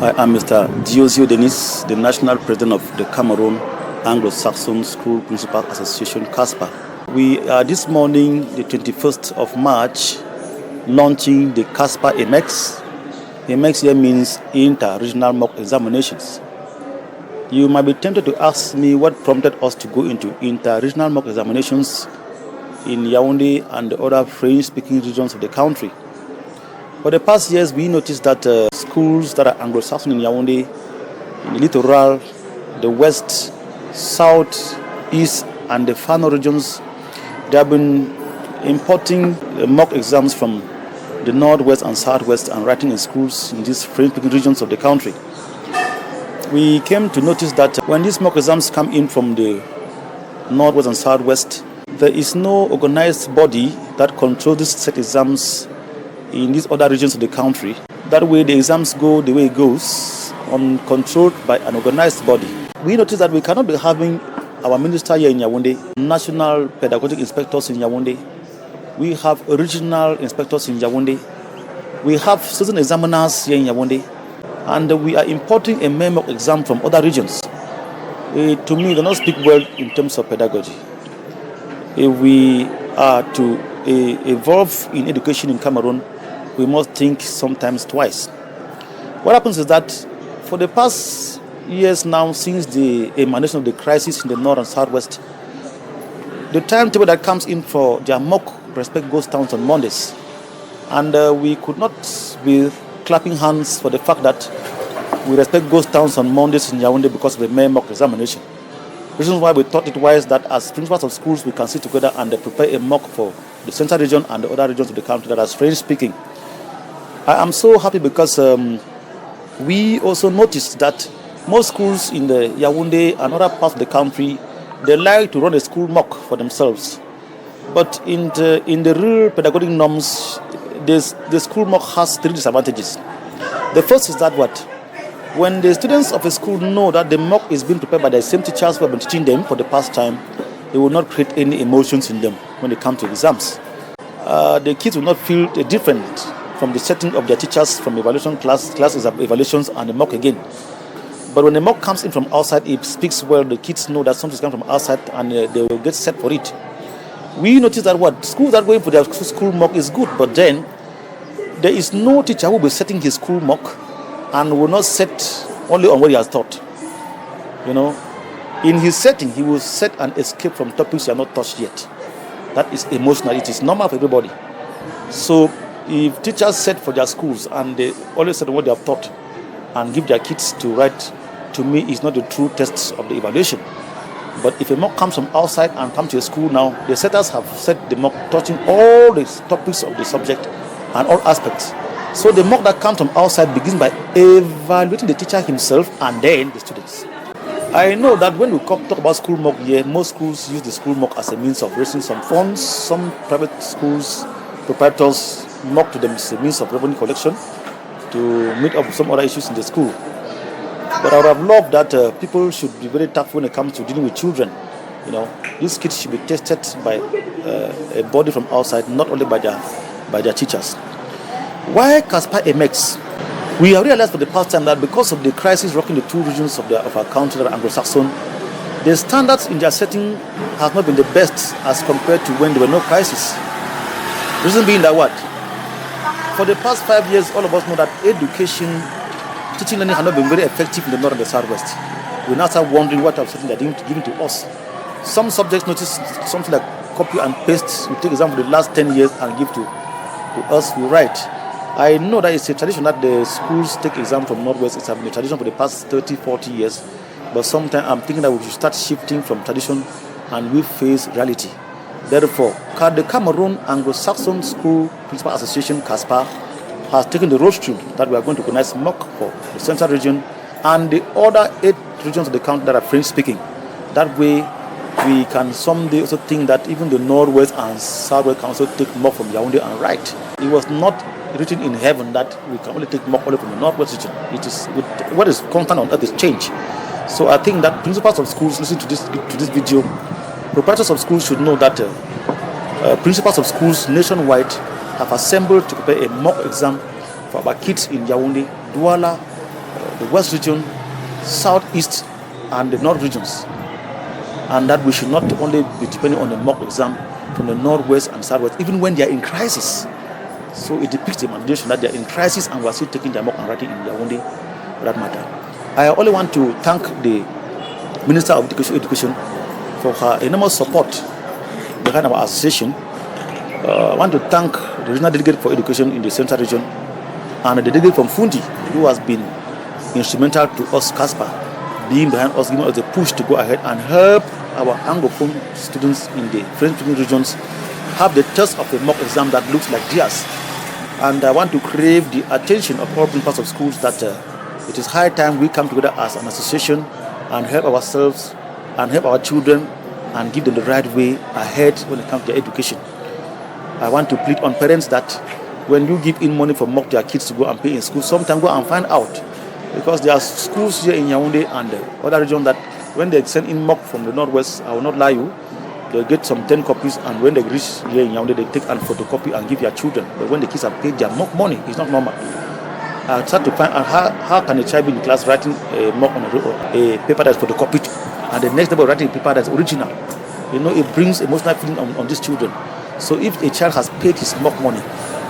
I am Mr. Diosio Denis, the National President of the Cameroon Anglo-Saxon School Principal Association, CASPA. We are this morning, the 21st of March, launching the CASPA IRMEX. IRMEX here means Inter-Regional Mock Examinations. You might be tempted to ask me what prompted us to go into inter-regional mock examinations in Yaoundé and the other French-speaking regions of the country. For the past years, we noticed that schools that are Anglo-Saxon in Yaoundé, in the littoral, the west, south, east, and the far north regions, they have been importing mock exams from the northwest and southwest and writing in schools in these French-speaking regions of the country. We came to notice that when these mock exams come in from the northwest and southwest, there is no organized body that controls these set exams in these other regions of the country. That way the exams go the way it goes, uncontrolled by an organized body. We noticed that we cannot be having our minister here in Yaoundé, national pedagogic inspectors in Yaoundé. We have regional inspectors in Yaoundé. We have citizen examiners here in Yaoundé. And we are importing a MEMOC exam from other regions. To me, they don't speak well in terms of pedagogy. If we are to evolve in education in Cameroon, we must think sometimes twice. What happens is that for the past years now, since the emanation of the crisis in the north and southwest, the timetable that comes in for their mock respect goes down on Mondays. And we could not be clapping hands for the fact that we respect ghost towns on Mondays in Yaoundé because of the main mock examination. Reasons why we thought it wise that as principals of schools we can sit together and prepare a mock for the central region and the other regions of the country that are French speaking. I am so happy because we also noticed that most schools in the Yaoundé and other parts of the country, they like to run a school mock for themselves. But in the real pedagogic norms, the school mock has three disadvantages. The first is that when the students of a school know that the mock is being prepared by the same teachers who have been teaching them for the past time, they will not create any emotions in them when they come to exams. The kids will not feel different from the setting of their teachers from evaluation class evaluations and the mock again. But when the mock comes in from outside, it speaks well. The kids know that something is coming from outside and they will get set for it. We notice that schools that are going for their school mock is good, but then there is no teacher who will be setting his school mock and will not set only on what he has taught. In his setting, he will set and escape from topics he has not touched yet. That is emotional. It is normal for everybody. So if teachers set for their schools and they always set on what they have taught and give their kids to write, to me, is not the true test of the evaluation. But if a mock comes from outside and comes to a school now, the setters have set the mock touching all the topics of the subject and all aspects. So the mock that comes from outside begins by evaluating the teacher himself and then the students. I know that when we talk about school mock here, most schools use the school mock as a means of raising some funds. Some private schools, proprietors, mock to them as a means of revenue collection to meet up with some other issues in the school. But I would have loved that people should be very tough when it comes to dealing with children. These kids should be tested by a body from outside, not only by their teachers. Why CASPA IRMEX? We have realized for the past time that because of the crisis rocking the two regions of our country that are Anglo-Saxon, the standards in their setting have not been the best as compared to when there were no crisis. Reason being that for the past 5 years, all of us know that teaching learning has not been very effective in the north and the southwest. We now start wondering what type of something they're giving to us. Some subjects notice something like copy and paste. We take exam for the last 10 years and give to us, we write. I know that it's a tradition that the schools take exam from Northwest. It's been a tradition for the past 30, 40 years. But sometimes I'm thinking that we should start shifting from tradition and we face reality. Therefore, the Cameroon Anglo-Saxon School Principal Association, CASPA, has taken the rostrum that we are going to organize mock for the central region and the other 8 regions of the country that are French-speaking. That way, we can someday also think that even the Northwest and Southwest can also take mock from Yaoundé and write. It was not written in heaven that we can only take mock only from the Northwest region. It is what is constant on earth is change. So I think that principals of schools listen to this video. Proprietors of schools should know that principals of schools nationwide have assembled to prepare a mock exam for our kids in Yaoundé, Douala, the West region, Southeast, and the North regions. And that we should not only be depending on the mock exam from the Northwest and Southwest, even when they are in crisis. So it depicts the imagination that they are in crisis and we are still taking their mock and writing in Yaoundé for that matter. I only want to thank the Minister of Education for her enormous support behind our association. I want to thank the regional delegate for education in the Central region and the delegate from Fundi, who has been instrumental to us, CASPA, being behind us, giving us the push to go ahead and help our Anglophone students in the French-speaking regions have the test of a mock exam that looks like theirs. And I want to crave the attention of all principals of schools that it is high time we come together as an association and help ourselves and help our children and give them the right way ahead when it comes to their education. I want to plead on parents that when you give in money for mock their kids to go and pay in school, sometimes go and find out. Because there are schools here in Yaoundé and other regions that when they send in mock from the Northwest, I will not lie you, they get some 10 copies and when they reach here in Yaoundé, they take and photocopy and give their children. But when the kids have paid their mock money, it's not normal. I start to find out how can a child be in class writing a mock on a paper that's photocopied and the next day writing a paper that's original. You know, it brings emotional feeling on these children. So if a child has paid his mock money,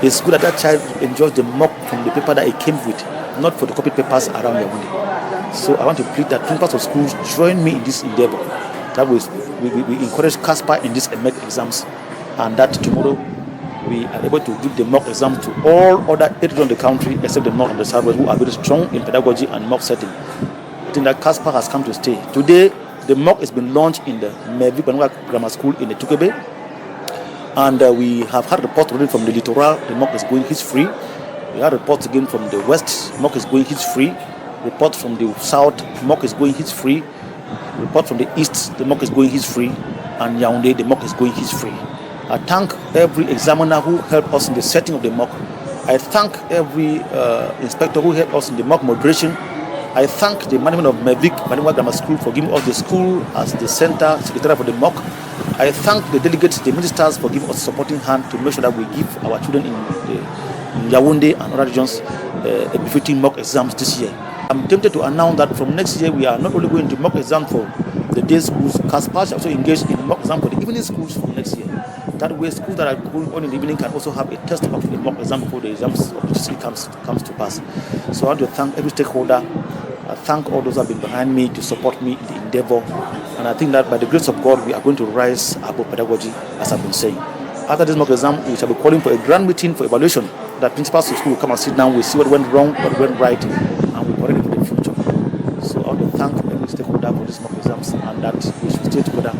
it's good that child enjoys the mock from the paper that it came with, not photocopied papers around Yaoundé. So I want to plead that principals of schools join me in this endeavor. That we encourage CASPA in these IRMEX exams, and that tomorrow we are able to give the mock exam to all other areas of the country except the North and the Southwest, who are very strong in pedagogy and mock setting. I think that CASPA has come to stay. Today, the mock has been launched in the Mevik Grammar School in the Tukebe, and we have had reports already from the littoral. The mock is going hitch-free. We had reports again from the west. Mock is going hitch-free. Report from the south. Mock is going hitch-free. Report from the east. The mock is going hitch-free. And Yaoundé, the mock is going hitch-free. I thank every examiner who helped us in the setting of the mock. I thank every inspector who helped us in the mock moderation. I thank the management of Mevik Grammar School for giving us the school as the center secretariat for the mock. I thank the delegates, the ministers, for giving us a supporting hand to make sure that we give our children in Yaoundé and other regions a befitting mock exams this year. I'm tempted to announce that from next year we are not only going to mock exam for the day schools, CASPA is also engaged in mock exam for the evening schools from next year. That way schools that are going on in the evening can also have a test of the mock exam before the exams obviously comes to pass. So I want to thank every stakeholder. I thank all those who have been behind me to support me in the endeavor. And I think that by the grace of God, we are going to rise above pedagogy, as I've been saying. After this mock exam, we shall be calling for a grand meeting for evaluation. That principals of school will come and sit down, we'll see what went wrong, what went right, and we'll correct it for the future. So I want to thank every stakeholder for this mock exams, and that we should stay together.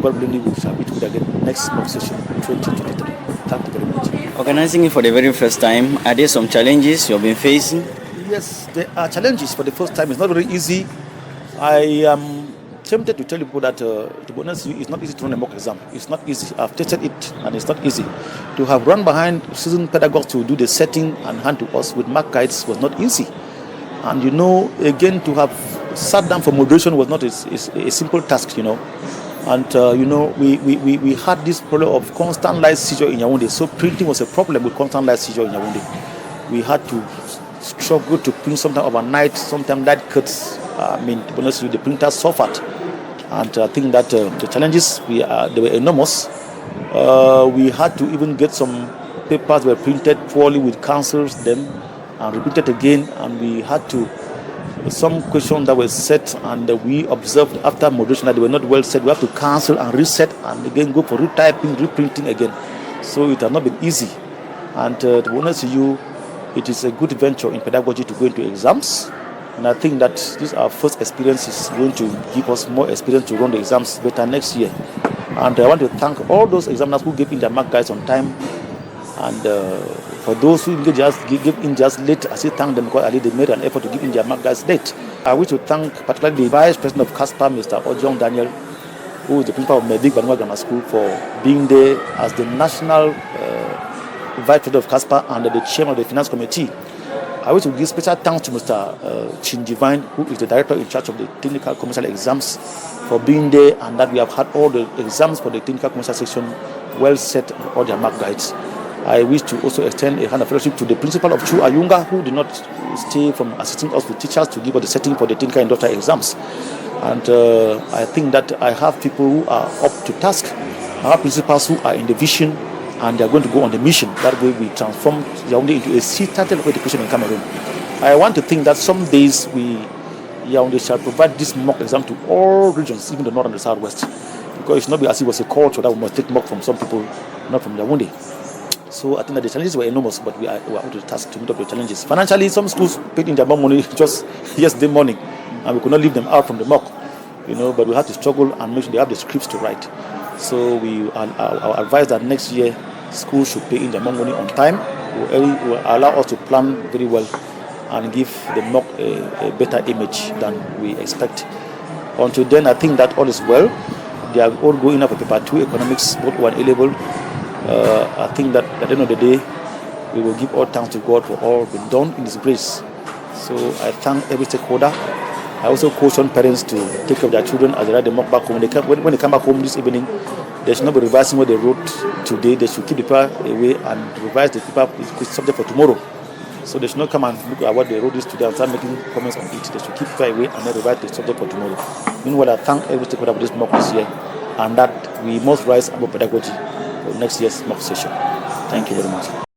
God willing, we shall be together again next mock session 2023. Thank you very much. Organizing it for the very first time, are there some challenges you've been facing? Yes, there are challenges for the first time. It's not very easy. I am tempted to tell people that, to be honest, it's not easy to run a mock exam. It's not easy. I've tested it, and it's not easy. To have run behind seasoned pedagogues to do the setting and hand to us with mark guides was not easy. And you know, again, to have sat down for moderation was not a simple task, you know. And you know, we had this problem of constant light seizure in Yaoundé. So printing was a problem with constant light seizure in Yaoundé. We had to struggle to print sometimes overnight, sometimes light cuts. I mean, to be honest with you, the printer suffered. And I think that the challenges, they were enormous. We had to even get some papers were printed poorly with cancels them and repeated again. And we had to, some questions that were set and we observed after moderation that they were not well set. We have to cancel and reset and again go for retyping, reprinting again. So it has not been easy. And to be honest with you, it is a good venture in pedagogy to go into exams. And I think that this our first experience is going to give us more experience to run the exams better next year. And I want to thank all those examiners who gave in their mark guides on time. And for those who give in just late, I still thank them because they made an effort to give in their mark guides late. I wish to thank particularly the Vice President of CASPA, Mr. Ojong Daniel, who is the principal of Mevik Grammar School, for being there as the national Vice President of CASPA and the Chairman of the Finance Committee. I wish to give special thanks to Mr. Chin Divine, who is the Director in charge of the Technical Commercial Exams, for being there, and that we have had all the exams for the Technical Commercial section well set, all their mark guides. I wish to also extend a hand of fellowship to the principal of Chu Ayunga, who did not stay from assisting us with teachers to give us the setting for the technical and doctoral exams. And I think that I have people who are up to task. I have principals who are in the vision, and they are going to go on the mission. That way we transform Yaoundé into a citadel of education in Cameroon. I want to think that some days Yaoundé shall provide this mock exam to all regions, even the north and the southwest. Because it should not be as if it was a culture that we must take mock from some people, not from Yaoundé. So I think that the challenges were enormous, but we are up to the task to meet up the challenges. Financially, some schools paid in their money just yesterday morning, and we could not leave them out from the mock, but we had to struggle and make sure they have the scripts to write. So I advise that next year schools should pay in their money on time. Will allow us to plan very well and give the mock a better image than we expect. Until then, I think that all is well. They are all going up for paper 2 economics, both one A-level. I think that at the end of the day, we will give all thanks to God for all been done in His grace. So I thank every stakeholder. I also caution parents to take care of their children as they write the mock back home. When they come back home this evening, they should not be revising what they wrote today. They should keep the paper away and revise the paper with subject for tomorrow. So they should not come and look at what they wrote this today and start making comments on it. They should keep it away and then revise the subject for tomorrow. Meanwhile, I thank every stakeholder for this mock this year, and that we must rise above pedagogy for next year's mock session. Thank you very much.